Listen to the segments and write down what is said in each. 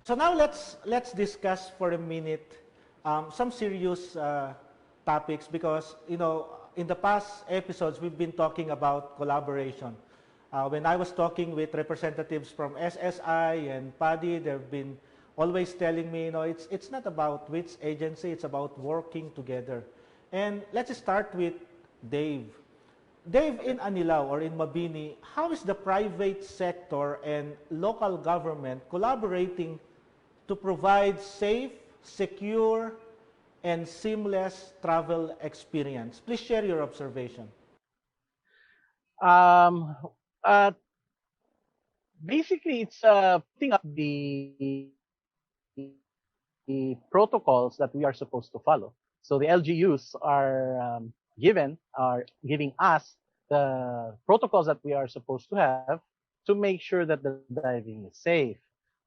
So now let's discuss for a minute some serious topics, because in the past episodes we've been talking about collaboration. When I was talking with representatives from SSI and PADI, they've been always telling me, it's not about which agency, it's about working together. And let's start with Dave. Dave, in Anilao or in Mabini, how is the private sector and local government collaborating to provide safe, secure, and seamless travel experience? Please share your observation. Um, uh, Basically, it's putting up the protocols that we are supposed to follow. So the LGUs are giving us the protocols that we are supposed to have to make sure that the diving is safe.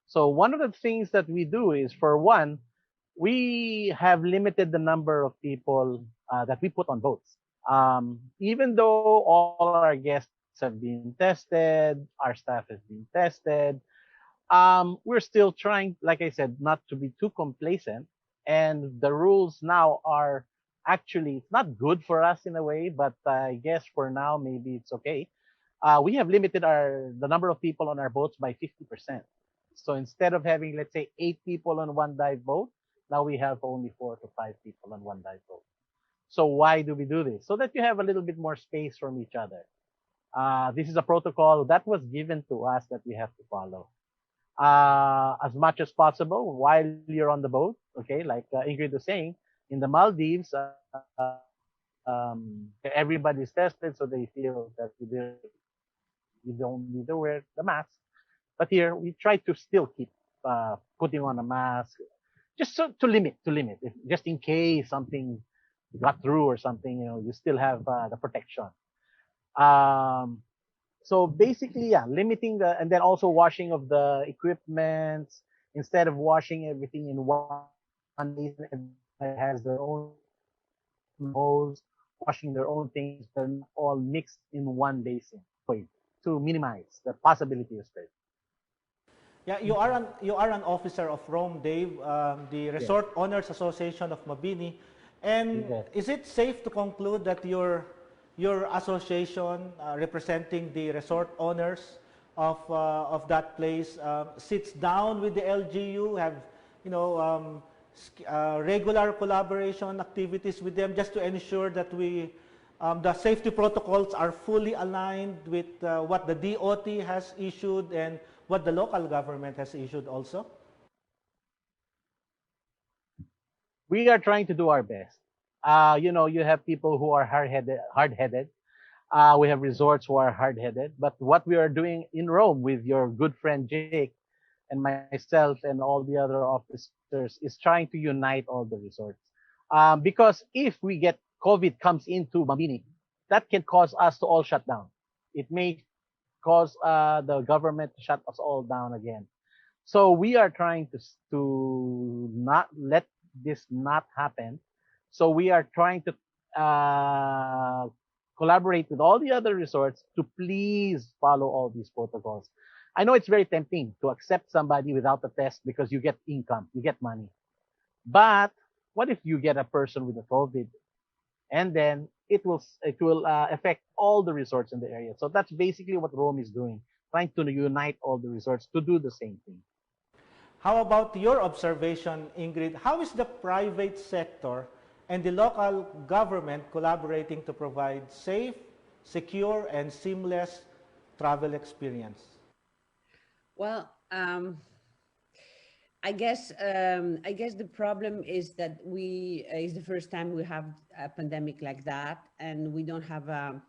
So one of the things that we do is, for one, we have limited the number of people that we put on boats. Even though all our guests have been tested, our staff has been tested, we're still trying, like I said, not to be too complacent. And the rules now are actually, it's not good for us in a way, but I guess for now, maybe it's okay. We have limited the number of people on our boats by 50%. So instead of having, let's say, 8 people on one dive boat, now we have only 4 to 5 people on one dive boat. So why do we do this? So that you have a little bit more space from each other. This is a protocol that was given to us that we have to follow. As much as possible while you're on the boat, okay, like Ingrid was saying, in the Maldives, everybody's tested, so they feel that you don't need to wear the mask. But here, we try to still keep putting on a mask, just so, to limit, just in case something got through or something, you still have the protection. Um, so basically, yeah, limiting and then also washing of the equipment. Instead of washing everything in one basin, everybody has their own hose, washing their own things. They're not all mixed in one basin to minimize the possibility of spread. Yeah, you are an officer of Rome, Dave, the Yes, Resort Owners Association of Mabini. And yes. is it safe to conclude that your association, representing the resort owners of that place, sits down with the LGU, have regular collaboration activities with them, just to ensure that the safety protocols are fully aligned with what the DOT has issued and what the local government has issued also? We are trying to do our best. You have people who are hard-headed. We have resorts who are hard-headed. But what we are doing in Rome with your good friend Jake and myself and all the other officers is trying to unite all the resorts. Because if we get COVID comes into Mabini, that can cause us to all shut down. It may cause the government to shut us all down again. So we are trying to not let this not happen. So we are trying to collaborate with all the other resorts to please follow all these protocols. I know it's very tempting to accept somebody without a test because you get income, you get money. But what if you get a person with a COVID, and then it will affect all the resorts in the area? So that's basically what Rome is doing, trying to unite all the resorts to do the same thing. How about your observation, Ingrid? How is the private sector and the local government collaborating to provide safe, secure, and seamless travel experience? Well, I guess the problem is that we is the first time we have a pandemic like that, and we don't have a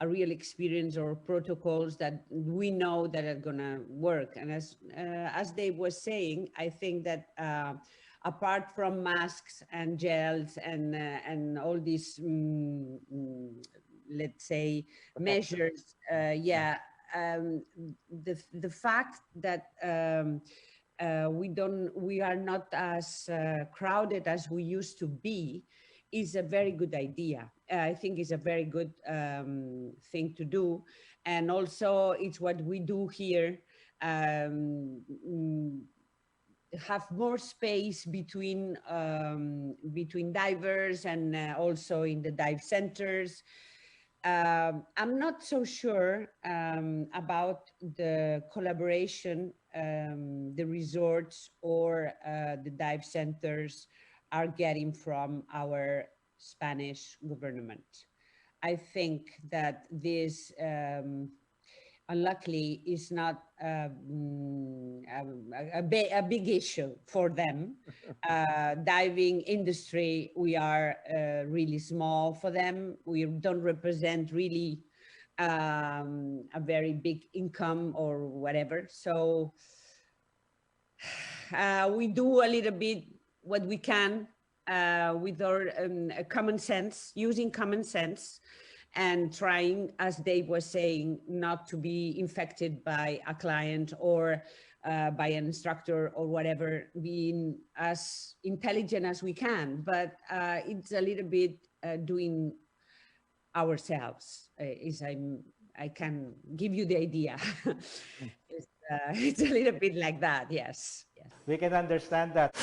real experience or protocols that we know that are gonna work. And as Dave was saying, I think that apart from masks and gels and all these let's say Protection. measures, yeah, the fact that we are not as crowded as we used to be is a very good idea. I think it's a very good thing to do. And also it's what we do here. Um, mm, have more space between divers and also in the dive centers. I'm not so sure about the collaboration the resorts or the dive centers are getting from our Spanish government. I think that this unluckily is not a big issue for them. Diving industry, we are really small for them. We don't represent really a very big income or whatever. So we do a little bit what we can with our common sense, using common sense, and trying, as Dave was saying, not to be infected by a client or by an instructor or whatever, being as intelligent as we can. But it's a little bit doing ourselves. I can give you the idea. It's a little bit like that, yes. Yes. We can understand that.